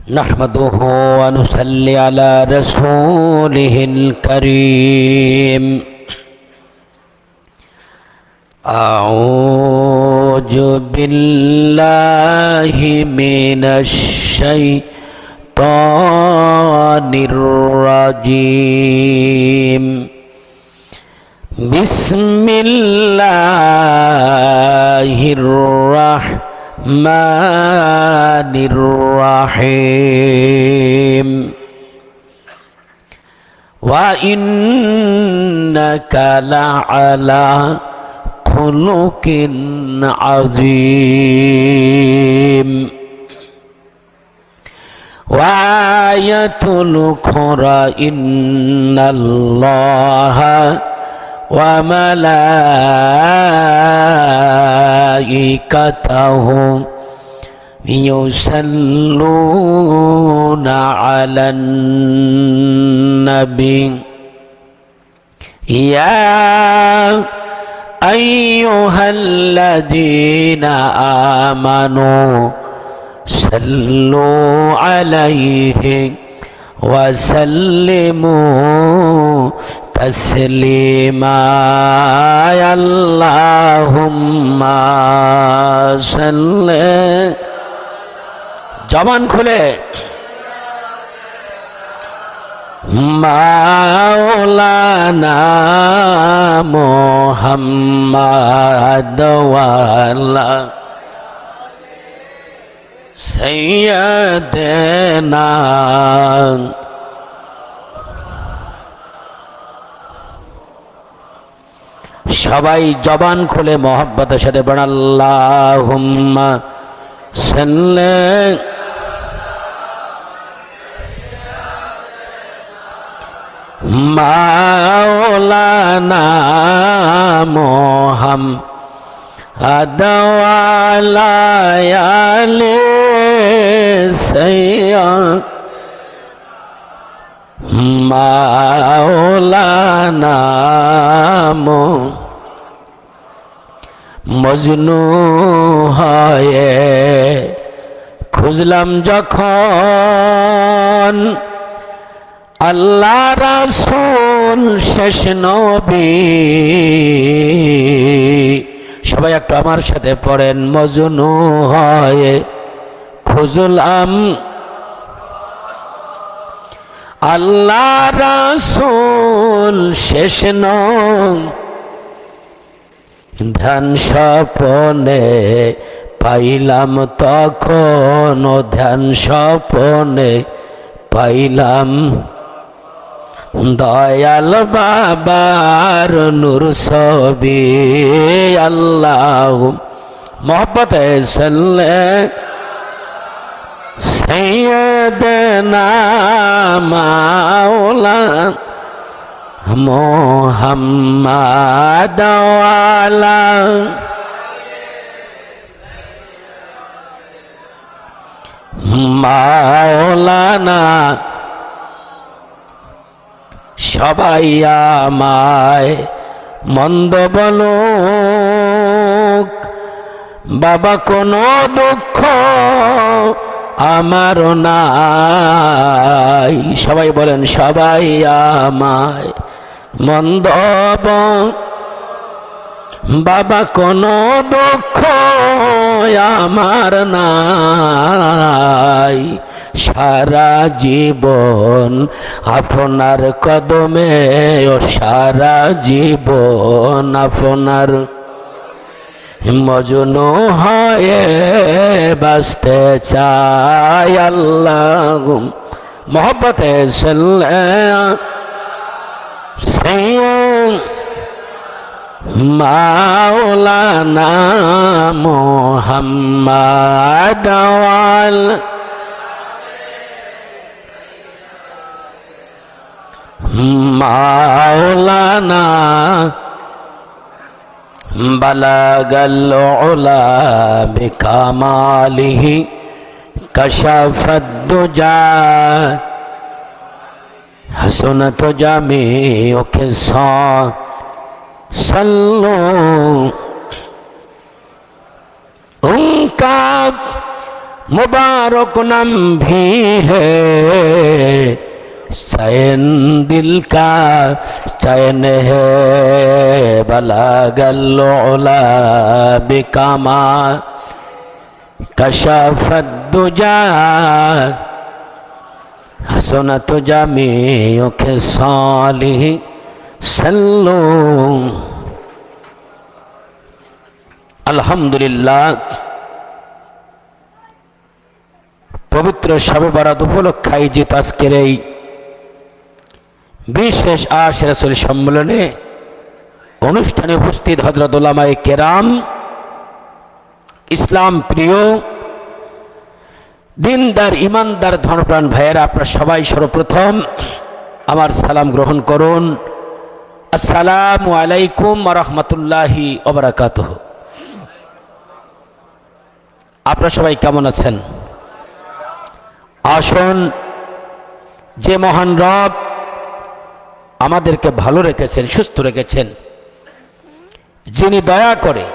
نحمده ونصلي على رسوله الكريم. أعوذ بالله من الشيطان الرجيم. بسم الله الرحمن الرحيم. وإنك لعلى خلق عظيم. وآية الأخرى إن الله وملائكته يصلون على النبي يا أيها الذين آمنوا صلوا عليه وسلموا تسليما. اللهم صل জবান খুলে মাওলানা মুহাম্মদ ওয়ালা সাইয়্যিদানা। সবাই জবান খুলে মোহাব্বতের সাথে বলেন আল্লাহুম্মা সাল্লি মাওলানা মুহাম্মদ ওয়ালা আলি সাইয়্যিদানা। মাওলানা মজনু হয়ে খুঁজলাম যখন আল্লাহ রাসূল শেষ নবী। সবাই একটু আমার সাথে পড়েন মজনু হয়ে খুঁজলাম আল্লাহ রাসূল শেষ নবী। ধ্যান স্বপনে পাইলাম তখন, ধ্যান স্বপনে পাইলাম দয়াল বাবার নূর ছবি। আল্লাহ মোহব্বতে সাল্লে সাইয়্যিদানা মাওলানা মুহাম্মদ ওয়ালা মাওলানা। সবাই আমায় মন্দ বলুক, বাবা কোনো দুঃখ আমার নাই। সবাই বলেন সবাই আমায় মন্দ বাবা কোনো দুঃখ আমার নাই। সারা জীবন আপনার কদমে, ও সারা জীবন আপনার মজনু হয়ে বাঁচতে চাই। আল্লাহ মোহব্বতে সাল্লে মাওলানা মুহাম্মদ ওয়ালা মাওলানা বালাগাল উলা বিকামালিহি কাশাফাদ দুজা হাসনাত জামিউ কিসা सल्लो उनका मुबारक नाम भी है, चैन दिल का चैन है, बलागल उला बिकामा कशफत दुजा हसनत जामियों के सालिह सल्लू। আলহামদুলিল্লাহ, পবিত্র শবে বরাত উপলক্ষে আয়োজিত আজকের এই বিশেষ আশিক রাসূল সম্মেলনে অনুষ্ঠানে উপস্থিত হযরত উলামায়ে কেরাম, ইসলাম প্রিয় দিনদার ইমানদার ধর্মপ্রাণ ভাইয়েরা, আপনারা সবাই সর্বপ্রথম আমার সালাম গ্রহণ করুন। আসসালামু আলাইকুম ওয়া রাহমাতুল্লাহি ওয়া বারাকাতুহু। আপনারা সবাই কেমন আছেন? আসুন, যে মহান রব আমাদেরকে ভালো রেখেছেন, সুস্থ রেখেছেন, যিনি দয়া করে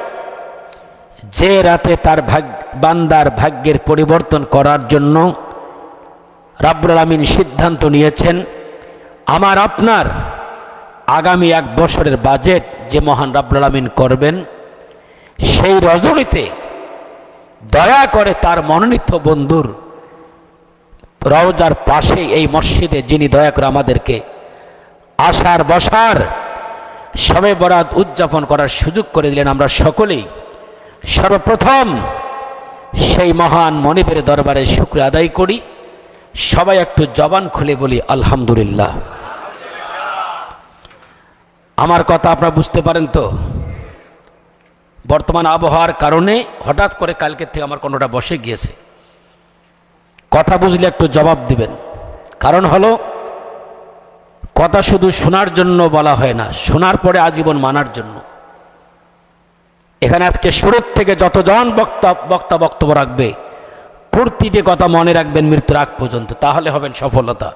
যে রাতে তার বান্দার ভাগ্যের পরিবর্তন করার জন্য রাব্বুল আলামিন সিদ্ধান্ত নিয়েছেন, আমার আপনার আগামী 1 বছরের বাজেট যে মহান রাব্বুল আলামিন করবেন, সেই রজনীতে দয়া করে তার মনোনীত বন্ধুর রওজার পাশে এই মসজিদে যিনি দয়া করে আমাদেরকে আসার বসার শবে বরাত উদযাপন করার সুযোগ করে দিলেন, আমরা সকলেই সর্বপ্রথম সেই মহান মনিবের দরবারে শুকরিয়া আদায় করি। সবাই একটু জবান খুলে বলি আলহামদুলিল্লাহ। আমার কথা আপনারা বুঝতে পারেন তো? বর্তমান আবহাওয়ার কারণে হঠাৎ করে কালকে থেকে আমার কোনোটা বসে গিয়েছে। কথা বুঝলে একটু জবাব দিবেন। কারণ হলো, কথা শুধু শোনার জন্য বলা হয় না, শোনার পরে আজীবন মানার জন্য। এখানে আজকে শুরুর থেকে যতজন বক্তব্য রাখবে, প্রতিটি কথা মনে রাখবেন মৃত্যুর আগ পর্যন্ত, তাহলে হবেন সফলতা,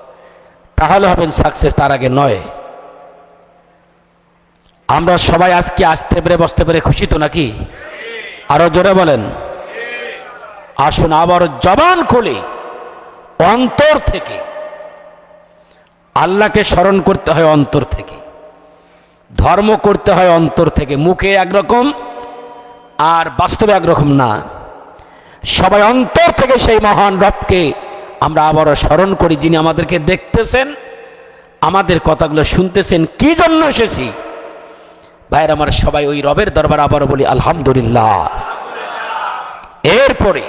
তাহলে হবেন সাকসেস, তার আগে নয়। আমরা সবাই আজকে আসতে পেরে বসতে পেরে খুশি তো নাকি? আরো জোরে বলেন। আসুন আবার জবান খুলে অন্তর থেকে আল্লাহকে স্মরণ করতে হয়, অন্তর থেকে ধর্ম করতে হয়, অন্তর থেকে। মুখে একরকম আর বাস্তবে একরকম না। সবাই অন্তর থেকে সেই মহান রবকে আমরা আবারও স্মরণ করি, যিনি আমাদেরকে দেখতেছেন, আমাদের কথাগুলো শুনতেছেন। কি জন্য এসেছি ভাইয়ের আমার, সবাই ওই রবের দরবার আবারও বলি আলহামদুলিল্লাহ। এরপরে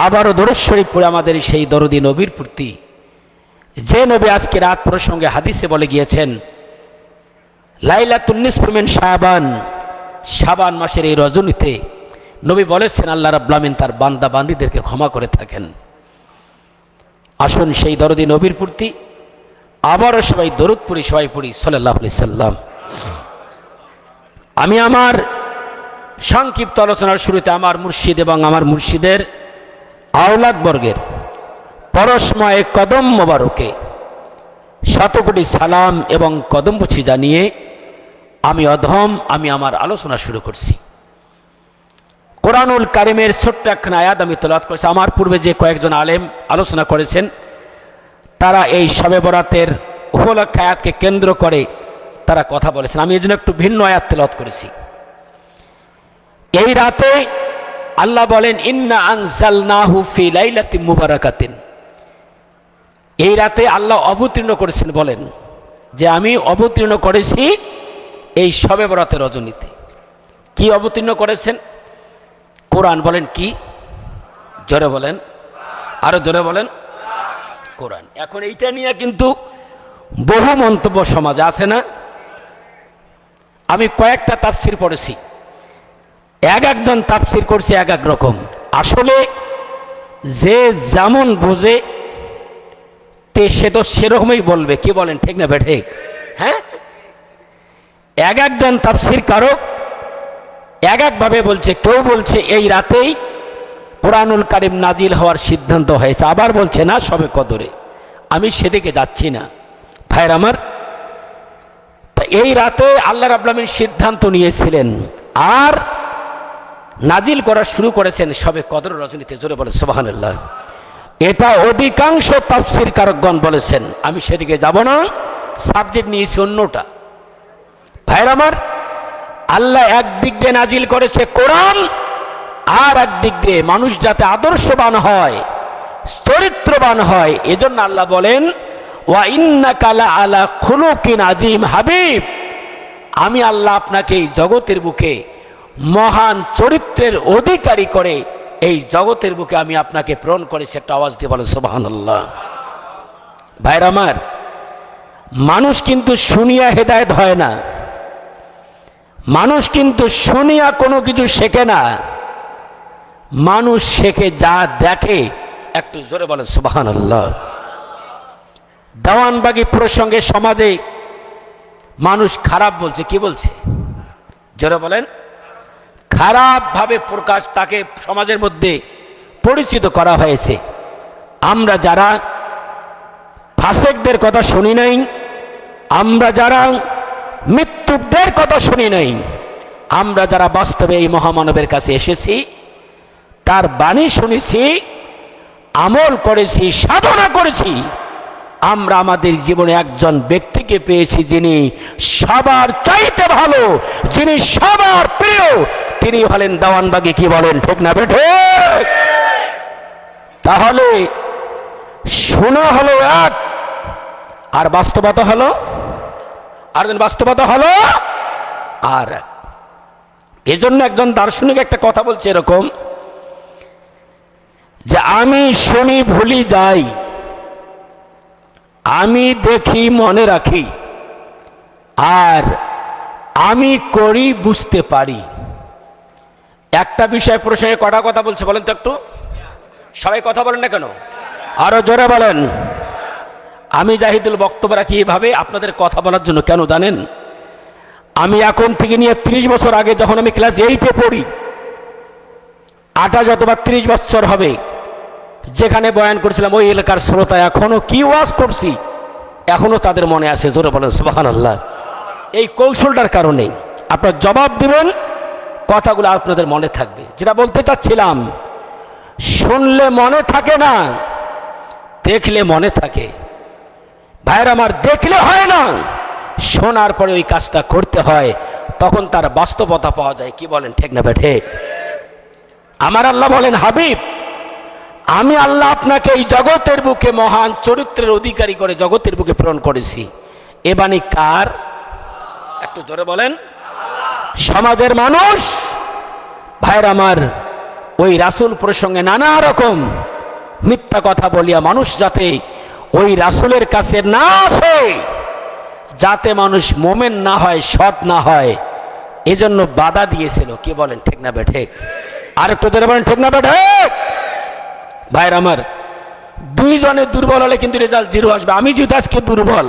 আবারও দরুদ শরীফ পড়ে আমাদের সেই দরদি নবীর প্রতি, যে নবী আজকে রাত প্রসঙ্গে হাদিসে বলে গিয়েছেন, লাইলাতুন নিসফ মিন শাবান, শাবান মাসের এই রজনীতে নবী বলেছেন আল্লাহ রাব্বুল আমিন তার বান্দা বান্দীদেরকে ক্ষমা করে থাকেন। আসুন সেই দরদি নবীর প্রতি আবারও সবাই দরুদ পড়ি, সবাই পড়ি সাল্লাল্লাহু আলাইহি সাল্লাম। আমি আমার সংক্ষিপ্ত আলোচনার শুরুতে আমার মুর্শিদ এবং আমার মুর্শিদের আওলাদ বর্গের পরশময় কদম মোবারকে শতকোটি সালাম এবং কদমবুছি জানিয়ে আমি আমার আলোচনা শুরু করছি। কোরআনুল কারিমের ছোট্ট একখানা আয়াত আমি তেলাওয়াত করেছি। আমার পূর্বে যে কয়েকজন আলেম আলোচনা করেছেন, তারা এই শবে বরাতের উপলক্ষে আয়াতকে কেন্দ্র করে তারা কথা বলেছেন। আমি এই জন্য একটু ভিন্ন আয়াত তেলাওয়াত করেছি। এই রাতে আল্লাহ বলেন, ইন্না আনজালনাহু ফি লাইলাতিন মুবারাকাতিন। এই রাতে আল্লাহ অবতীর্ণ করেছেন, বলেন যে আমি অবতীর্ণ করেছি এই শবে বরাতের রজনীতে। কি অবতীর্ণ করেছেন? কোরআন। বলেন কি? জোরে বলেন, আরো জোরে বলেন, কোরআন। এখন এইটা নিয়ে কিন্তু বহু মন্তব্য সমাজে আছে না? আমি কয়েকটা তাফসির পড়েছি, একজন তাফসির করছে এক এক রকম। আসলে যে যেমন বোঝে সে তো সেরকমই বলবে। কি বলেন, ঠিক না বেঠিক? হ্যাঁ, একজন তাফসির কারক এক একভাবে বলছে। কেউ বলছে এই রাতেই কোরআনুল কারিম নাজিল হওয়ার সিদ্ধান্ত হয়েছে, আবার বলছে না শবে কদরে। আমি সেদিকে যাচ্ছি না ভাইয়ের আমার। তা এই রাতে আল্লাহ রাব্বুল আমিন সিদ্ধান্ত নিয়েছিলেন। আর নাজিল করা শুরু করেছেন সবে কদর রজনীতে। জোরে বলে সুবহানাল্লাহ। এটা অধিকাংশ তাফসীর কারকগণ বলেছেন, আমি সেদিকে যাব না, সাবজেক্ট নিয়েছি অন্যটা। ভাইরা আমার, আল্লাহ একদিক দিয়ে নাজিল করেছে কোরআন, আর একদিক দিয়ে মানুষ যাতে আদর্শবান হয়, চরিত্রবান হয়, এজন্য আল্লাহ বলেন ওয়া ইন্নাকা লাআলা খুলুকিন আযীম। হাবিব, আমি আল্লাহ আপনাকে এই জগতের বুকে মহান চরিত্রের অধিকারী করে এই জগতের বুকে আমি আপনাকে প্রেরণ করেছি। একটা আওয়াজ দিয়ে বলেন সুবহানাল্লাহ। ভাইরা আমার, মানুষ কিন্তু শুনিয়া হেদায়েত হয় না, মানুষ কিন্তু শুনিয়া কোনো কিছু শেখে না, মানুষ শেখে যা দেখে। একটু জোরে বলেন সুবহানাল্লাহ। দেওয়ানবাগী প্রসঙ্গে সমাজে মানুষ খারাপ বলছে, কি বলছে? জোরে বলেন। খারাপ ভাবে প্রকাশ, তাকে সমাজের মধ্যে পরিচিত করা হয়েছে। আমরা যারা ফাসেকদের কথা শুনি নাই, আমরা যারা মৃত্যুকদের কথা শুনি নাই, আমরা যারা বাস্তবে এই মহামানবের কাছে এসেছি, তার বাণী শুনেছি, আমল করেছি, সাধনা করেছি, আমরা আমাদের জীবনে একজন ব্যক্তিকে পেয়েছি যিনি সবার চাইতে ভালো, যিনি সবার প্রিয়, তিনি হলেন দেওয়ানবাগী। কি বলেন, ঠিক না বেঠে? তাহলে শোনা হলো এক, আর বাস্তবতা হলো আর বাস্তবতা হলো আর। এজন্য একজন দার্শনিক একটা কথা বলছে এরকম, যে আমি শুনি ভুলি যাই, আমি দেখি মনে রাখি, আর আমি করি বুঝতে পারি। একটা বিষয় প্রসঙ্গে কটা কথা বলছে বলেন তো একটু? সবাই কথা বলেন না কেন? আরো জোরে বলেন। আমি জাহিদুল বক্তব্য রাখি এভাবে আপনাদের কথা বলার জন্য। কেন জানেন? আমি এখন থেকে নিয়ে 30 বছর আগে যখন আমি ক্লাস 8-এ পড়ি, 28 অথবা 30 বছর হবে, যেখানে বয়ান করছিলাম ওই এলাকার শ্রোতা এখনো কি ওয়াজ করছি এখনো তাদের মনে আছে। জোরে বলেন সুবহানাল্লাহ। এই কৌশলটার কারণে আপনার জবাব দিবেন, কথাগুলো আপনাদের মনে থাকবে। যেটা বলতে চাচ্ছিলাম, শুনলে মনে থাকে না, দেখলে মনে থাকে। ভাইরা আমার, দেখলে হয় না, শোনার পরে ওই কাজটা করতে হয়, তখন তার বাস্তবতা পাওয়া যায়। কি বলেন, ঠিক না ঠিক? আমার আল্লাহ বলেন, হাবিব, আমি আল্লাহ আপনাকে এই জগতের বুকে মহান চরিত্রের অধিকারী করে জগতের বুকে প্রেরণ করেছি। এ বাণী কার? একটু জোরে বলেন। সমাজের মানুষ ভাইরা আমার, ওই রাসূল প্রসঙ্গে নানা রকম মিথ্যা কথা বলিয়া মানুষ যাতে ওই রাসূলের কাছে না আসে, যাতে মানুষ মোমেন না হয়, সৎ না হয়, এজন্য বাধা দিয়েছিল। কি বলেন, ঠিক না ঠিক? আর একটু জোরে বলেন, ঠিক না ঠিক? ভাইরা আমার, দুইজনে দুর্বল হলে কিন্তু রেজাল্ট 0 আসবে। আমি যদি আজকে দুর্বল,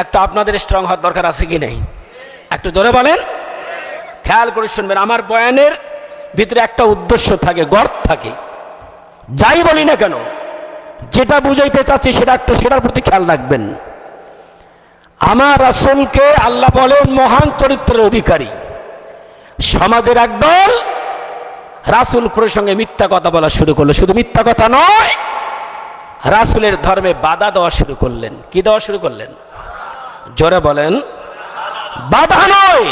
একটা আপনাদের স্ট্রং হওয়ার দরকার আছে কি নেই? একটু জোরে বলেন। খেয়াল করে শুনবেন, আমার বয়ানের ভিতরে একটা উদ্দেশ্য থাকে, গর্ত থাকে। যাই বলি না কেন, যেটা বুঝাইতে চাচ্ছি সেটার প্রতি খেয়াল রাখবেন। আমার রাসূলকে আল্লাহ বলেন মহান চরিত্রের অধিকারী। সমাজের একদল রাসূল প্রসঙ্গে মিথ্যা কথা বলা শুরু করলো। শুধু মিথ্যা কথা নয়, রাসূলের ধর্মে বাধা দেওয়া শুরু করলেন। কি দেওয়া শুরু করলেন? জোরে বলেন। বাধা নয়,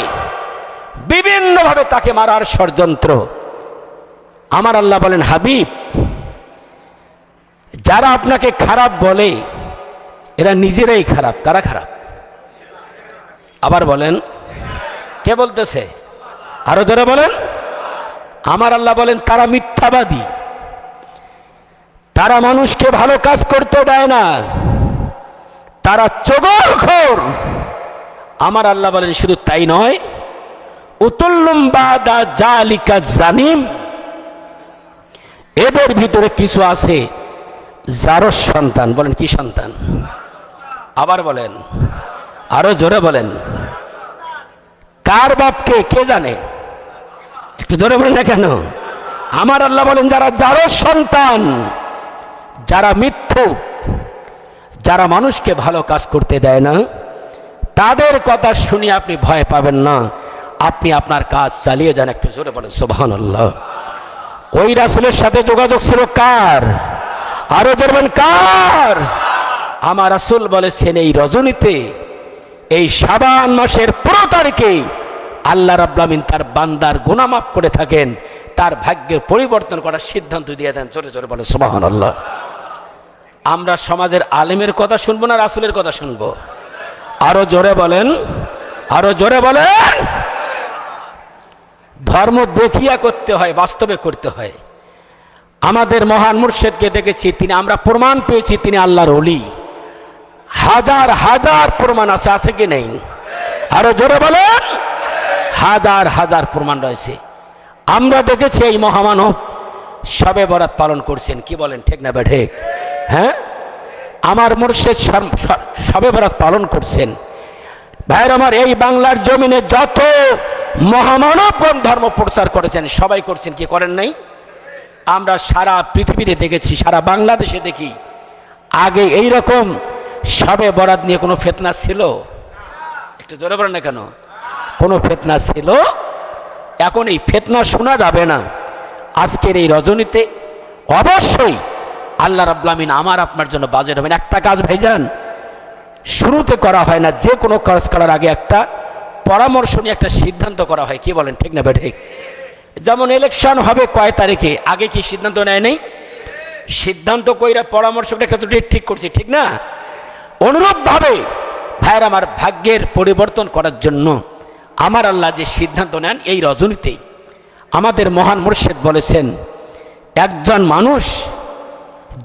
বিভিন্নভাবে তাকে মারার ষড়যন্ত্র। আমার আল্লাহ বলেন, হাবিব, যারা আপনাকে খারাপ বলে এরা নিজেরাই খারাপ। কারা খারাপ? আবার বলেন, কে বলতেছে? আরো জোরে বলেন। আমার আল্লাহ বলেন, তারা মিথ্যাবাদী, তারা মানুষকে ভালো কাজ করতে দেয় না, তারা চগলখোর। আমার আল্লাহ বলেন, শুধু তাই নয়, উতুল্লুম বাদা জালিকা জানিম, এদের ভিতরে কিছু আছে জারস সন্তান। বলেন, কি সন্তান? আবার বলেন, আরো জোরে বলেন। কার বাপকে কে জানে? একটু জোরে বলেন না কেন? আমার আল্লাহ বলেন, যারা জারস সন্তান, যারা মিথ্যুক, যারা মানুষকে ভালো কাজ করতে দেয় না, তাদের কথা শুনে আপনি ভয় পাবেন না। আপনি আপনার কাজ চালিয়ে যান। একটু জোরে বলেন সুবহানাল্লাহ। ওই রাসূলের সাথে যোগাযোগ ছিল কার? আরো জোরে বলেন কার? আমার রাসূল বলেছেন এই রজনীতে, এই শাবান মাসের 15 তারিখে আল্লাহ রাব্বুল আমিন তার বান্দার গুনাহ মাফ করে থাকেন, তার ভাগ্যের পরিবর্তন করার সিদ্ধান্ত দিয়ে দেন। জোরে জোরে বলেন সুবহানাল্লাহ। আমরা সমাজের আলেমের কথা শুনবো না রাসূলের কথা শুনবো? আরো জোরে বলেন, আরো জোরে বলেন। ধর্ম দেখিয়া করতে হয়, বাস্তবে করতে হয়। আমাদের মহান মুর্শিদকে দেখেছি, তিনি আমরা প্রমাণ পেয়েছি তিনি আল্লাহর ওলি। হাজার হাজার প্রমাণ আছে, আছে কি নেই? আরো জোরে বলেন। হাজার হাজার প্রমাণ রয়েছে। আমরা দেখেছি এই মহামানব শবে বরাত পালন করছেন। কি বলেন, ঠিক না ঠিক? হ্যাঁ, আমার মুর্শিদ শবে বরাত পালন করছেন। ভাইয়ের আমার, এই বাংলার জমিনে যত মহামানবগণ ধর্ম প্রচার করেছেন সবাই করছেন, কি করেন নাই? আমরা সারা পৃথিবীতে দেখেছি, সারা বাংলাদেশে দেখি। আগে এই রকম শবে বরাত নিয়ে কোনো ফিতনা ছিল? একটু জোরে বলেন না কেন? কোনো ফিতনা ছিল? এখন এই ফিতনা শোনা যাবে না। আজকের এই রজনীতে অবশ্যই আল্লাহ রাব্বুল আমিন আমার আপনার জন্য বাজেট হবেন। একটা কাজ ভাইজান শুরুতে করা হয় না, যে কোনো কাজ করার আগে একটা পরামর্শ নিয়ে একটা সিদ্ধান্ত করা হয়। কি বলেন, ঠিক না ঠিক? যেমন ইলেকশন হবে কয় তারিখে, আগে কি সিদ্ধান্ত নেয় নেই? সিদ্ধান্ত কইরা পরামর্শ ঠিক করছি, ঠিক না? অনুরূপভাবে ভাইয়ের আমার, ভাগ্যের পরিবর্তন করার জন্য আমার আল্লাহ যে সিদ্ধান্ত নেন এই রজনীতেই, আমাদের মহান মুর্শিদ বলেছেন একজন মানুষ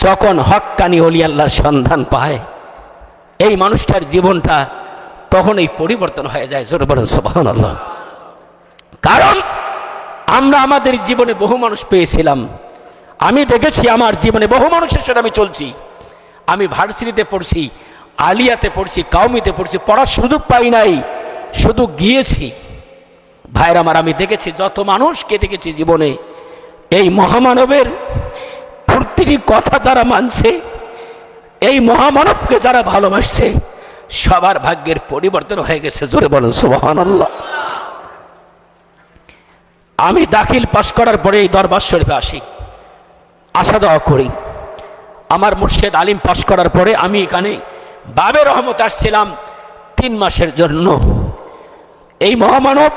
যখন হক্কানি ওলি আল্লাহর সন্ধান পায়, এই মানুষটার জীবনটা তখন এই পরিবর্তন হয়ে যায়। জোরে বলেন সুবহানাল্লাহ। কারণ আমরা আমাদের জীবনে বহু মানুষ পেয়েছিলাম। আমি দেখেছি আমার জীবনে বহু মানুষের সাথে আমি চলছি। আমি ভার্সিটিতে পড়ছি, আলিয়াতে পড়ছি, কাউমিতে পড়ছি, পড়ার সুযোগ পাই নাই, শুধু গিয়েছি। ভাইরা আমার, আমি দেখেছি যত মানুষকে দেখেছি জীবনে, এই মহামানবের প্রতিটি কথা যারা মানছে, এই মহামানবকে যারা ভালোবাসছে, সবার ভাগ্যের পরিবর্তন হয়ে গেছে। জোরে বলেন সুবহানাল্লাহ। আমি দাখিল পাশ করার পরে এই দরবার শরীফে আসি, আসা যাওয়া করি। আমার মুর্শিদ আলিম পাশ করার পরে আমি এখানে বাবে রহমত আসছিলাম 3 মাসের জন্য। এই মহামানব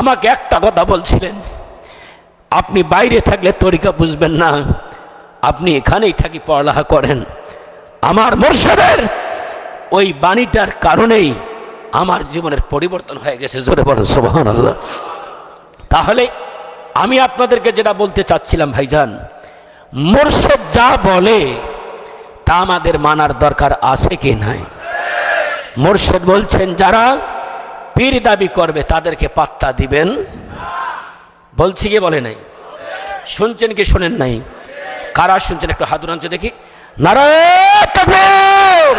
আমাকে একটা কথা বলছিলেন, আপনি বাইরে থাকলে তরিকা বুঝবেন না, আপনি এখানেই থাকি পড়ালেখা করেন। আমার মুর্শিদের ওই বাণীটার কারণেই আমার জীবনের পরিবর্তন হয়ে গেছে। জোরে বলেন সুবহানাল্লাহ। তাহলে আমি আপনাদেরকে যেটা বলতে চাচ্ছিলাম ভাইজান, মুর্শিদ যা বলে তা আমাদের মানার দরকার আছে কি নাই? মুর্শিদ বলছেন যারা পীর দাবি করবে তাদেরকে পাত্তা দিবেন। বলছি কি বলে নাই? শুনছেন কি শোনেন নাই? কারা শুনছেন একটু হাত উঠান দেখি। নারায়ে তাকবীর,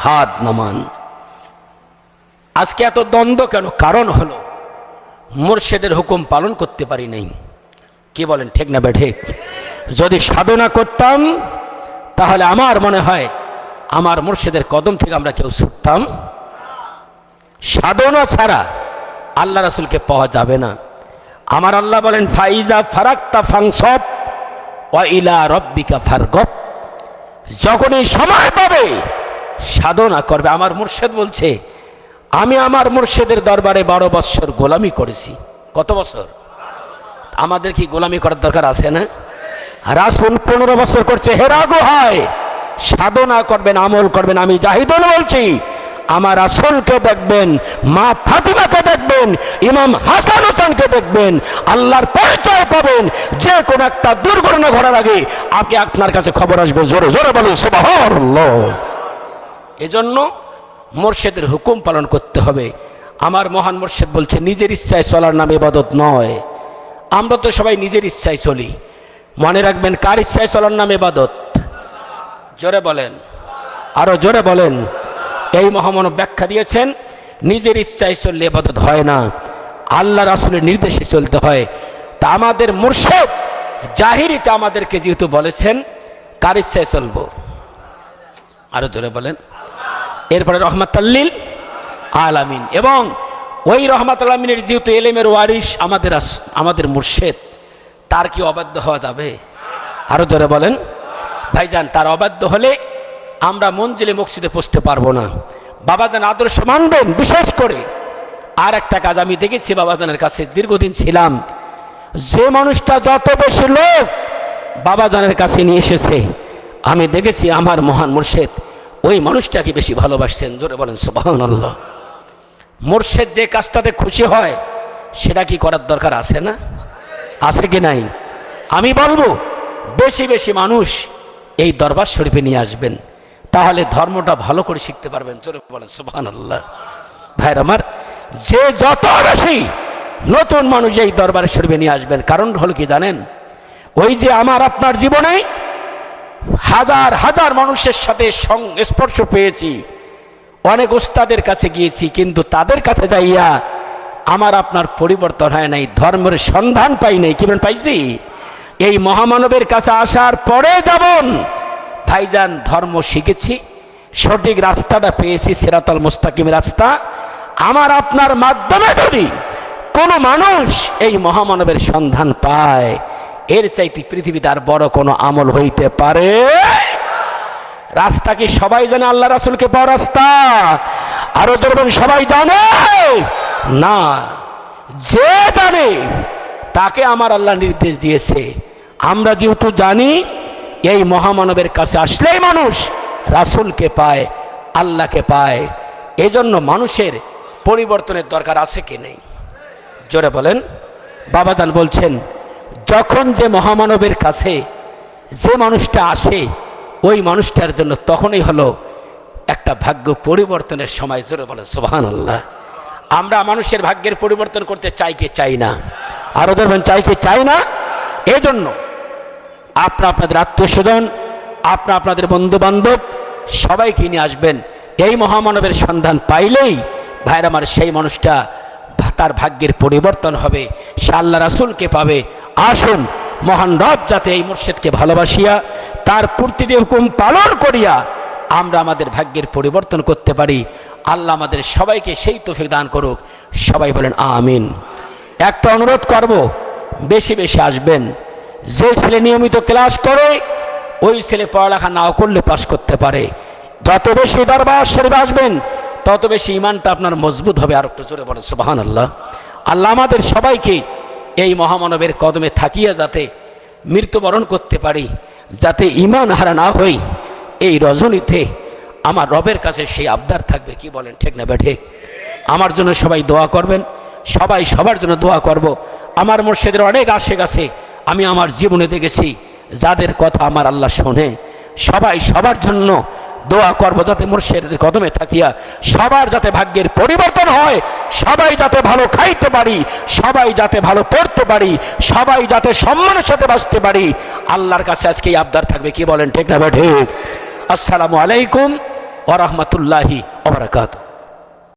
হাত নামান। আজকে এত দ্বন্দ্ব কেন? কারণ হলো মুর্শিদের হুকুম পালন করতে পারি নাই। কি বলেন, ঠিক না ঠিক? যদি সাধনা করতাম তাহলে আমার মনে হয় আমার মুর্শিদের কদম থেকে আমরা কেউ ছুটতাম। সাধনা ছাড়া আল্লাহ রাসূলকে পাওয়া যাবে না। আমার আল্লাহ বলেন ফাইজা ফারাক্তা ফাংসব ওয়া ইলা রাব্বিকা ফারগব। যখন এই সময় পাবে সাধনা করবে। আমার মুর্শিদ বলছে আমি আমার মুর্শিদের দরবারে 12 বছর গোলামি করেছি। কত বছর? আমাদের কি গোলামি করার দরকার আছে না? রাসূল 15 বছর করছে হেরা গুহায় সাধনা করবেন, আমল করবেন। আমি জাহিদুল বলছি আমার রাসূলকে দেখবেন, মা ফাতিমাকে দেখবেন, ইমাম হাসান হোসেনকে দেখবেন, আল্লাহর পরিচয় পাবেন। যে কোনো একটা দুর্ঘটনা ঘটার আগে আপনি আপনার কাছে খবর আসবে। জোরে জোরে বলুন সুবহানাল্লাহ। এজন্য মুর্শিদের হুকুম পালন করতে হবে। আমার মহান মুর্শিদ বলছে নিজের ইচ্ছায় চলার নাম ইবাদত নয়। আমরা তো সবাই নিজের ইচ্ছায় চলি। মনে রাখবেন কার ইচ্ছায় চলার নাম ইবাদত? জোরে বলেন, আরো জোরে বলেন। এই মহামানব ব্যাখ্যা দিয়েছেন নিজের ইচ্ছায় চললে ইবাদত হয় না, আল্লাহ রাসূলের নির্দেশে চলতে হয়। তা আমাদের মুর্শিদ জাহিরিতে আমাদেরকে যেহেতু বলেছেন কার ইচ্ছায় চলবো? আরো জোরে বলেন। এরপরে রহমাতাল লিল আলামিন এবং ওই রহমাতুল্লাহ আমিনের যেহেতু এলেমের ওয়ারিস আমাদের মুর্শেদ, তার কি অবাধ্য হওয়া যাবে? আরো জোরে বলেন। ভাইজান, তার অবাধ্য হলে আমরা মঞ্জিলে মসজিদে পৌঁছতে পারবো না। বাবাজান আদর্শ মানবেন। বিশেষ করে আর একটা কাজ আমি দেখেছি, বাবাজানের কাছে দীর্ঘদিন ছিলাম, যে মানুষটা যত বেশি লোক বাবাজানের কাছে নিয়ে এসেছে, আমি দেখেছি আমার মহান মুর্শেদ ওই মানুষটাকে বেশি ভালোবাসছেন। জোরে বলেন সুবহানাল্লাহ। মুর্শেদ যে কাজটাতে খুশি হয় সেটা কি করার দরকার আছে না? আছে কি নাই? আমি বলবো বেশি বেশি মানুষ এই দরবার শরীফে নিয়ে আসবেন, তাহলে ধর্মটা ভালো করে শিখতে পারবেন। জোরে বলেন সুবহানাল্লাহ। ভাইর আমার, যে যত বেশি নতুন মানুষ এই দরবার শরীফে নিয়ে আসবেন, কারণ হলো কি জানেন? ওই যে আমার আপনার জীবনে হাজার হাজার মানুষের সাথে স্পর্শ পেয়েছি, অনেক উস্তাদের কাছে গিয়েছি, কিন্তু তাদের কাছে যাইয়া আমার আপনার পরিবর্তন হয় নাই, ধর্মের সন্ধান পাই নাই। কি পাইছি? এই মহামানবের কাছে আসার পরে যেমন ভাইজান ধর্ম শিখেছি, সঠিক রাস্তাটা পেয়েছি, সিরাতাল মুস্তাকিম রাস্তা। আমার আপনার মাধ্যমে যদি কোনো মানুষ এই মহামানবের সন্ধান পায়, এর চাইতে পৃথিবীতে আর বড় কোনো আমল হইতে পারে? রাস্তা কি সবাই জানে? আল্লাহ রাসূলকে পাওয়া রাস্তা? আরো যেমন সবাই জানে না, যে জানে তাকে আমার আল্লাহ নির্দেশ দিয়েছে। আমরা যেহেতু জানি, এই মহামানবের কাছে আসলেই মানুষ রাসূলকে পায়, আল্লাহকে পায়। এজন্য মানুষের পরিবর্তনের দরকার আছে কি নেই? জোরে বলেন। বাবাজান বলছেন, যখন যে মহামানবের কাছে যে মানুষটা আসে, ওই মানুষটার জন্য তখনই হলো একটা ভাগ্য পরিবর্তনের সময়। জোরে বলেন সুবহানাল্লাহ। আমরা মানুষের ভাগ্যের পরিবর্তন করতে চাই কি চাই না? আরো ধরবেন, চাই কি চাই না? এজন্য আপনাদের আত্মীয় স্বজন, আপনাদের বন্ধু বান্ধব সবাইকে নিয়ে আসবেন। এই মহামানবের সন্ধান পাইলেই ভাইরা আমার সেই মানুষটা তার ভাগ্যের পরিবর্তন হবে, সে আল্লাহ রাসূলকে পাবে। আসুন মহান রব যাতে এই মুর্শিদকে ভালোবাসিয়া তার প্রতিটি হুকুম পালন করিয়া আমরা আমাদের ভাগ্যের পরিবর্তন করতে পারি। আল্লাহ আমাদের সবাইকে সেই তৌফিক দান করুক। সবাই বলেন আমিন। একটা অনুরোধ করব, বেশি বেশি আসবেন। যে ছেলে নিয়মিত ক্লাস করে, ওই ছেলে পড়ালেখা নাও করলে পাশ করতে পারে। যত বেশি দরবার শরীফে আসবেন, তত বেশি ইমানটা আপনার মজবুত হবে। আর একটু জোরে বলেন সুবহানাল্লাহ। আল্লাহ আমাদের সবাইকে এই মহামানবের কদমে থাকিয়া যাতে মৃত্যুবরণ করতে পারি, যাতে ইমান হারা না হই। এই রজনীতে আমার রবের কাছে সেই আবদার থাকবে। কি বলেন, ঠিক না ঠিক? আমার জন্য সবাই দোয়া করবেন, সবাই সবার জন্য দোয়া করব। আমার মুর্শিদের অনেক আশিক আছে, আমি আমার জীবনে দেখেছি, যাদের কথা আমার আল্লাহ শোনে। সবাই সবার জন্য দোয়া করব, যাতে মুর্শিদের কদমে থাকিয়া সবার যাতে ভাগ্যের পরিবর্তন হয়, সবাই যাতে ভালো খাইতে পারি, সবাই যাতে ভালো পড়তে পারি, সবাই যাতে সম্মানের সাথে বাঁচতে পারি। আল্লাহর কাছে আজকে এই আবদার থাকবে। কি বলেন, ঠিক না ঠিক? আসসালামু আলাইকুম ওয়া রাহমাতুল্লাহি ওয়া বারাকাতুহু।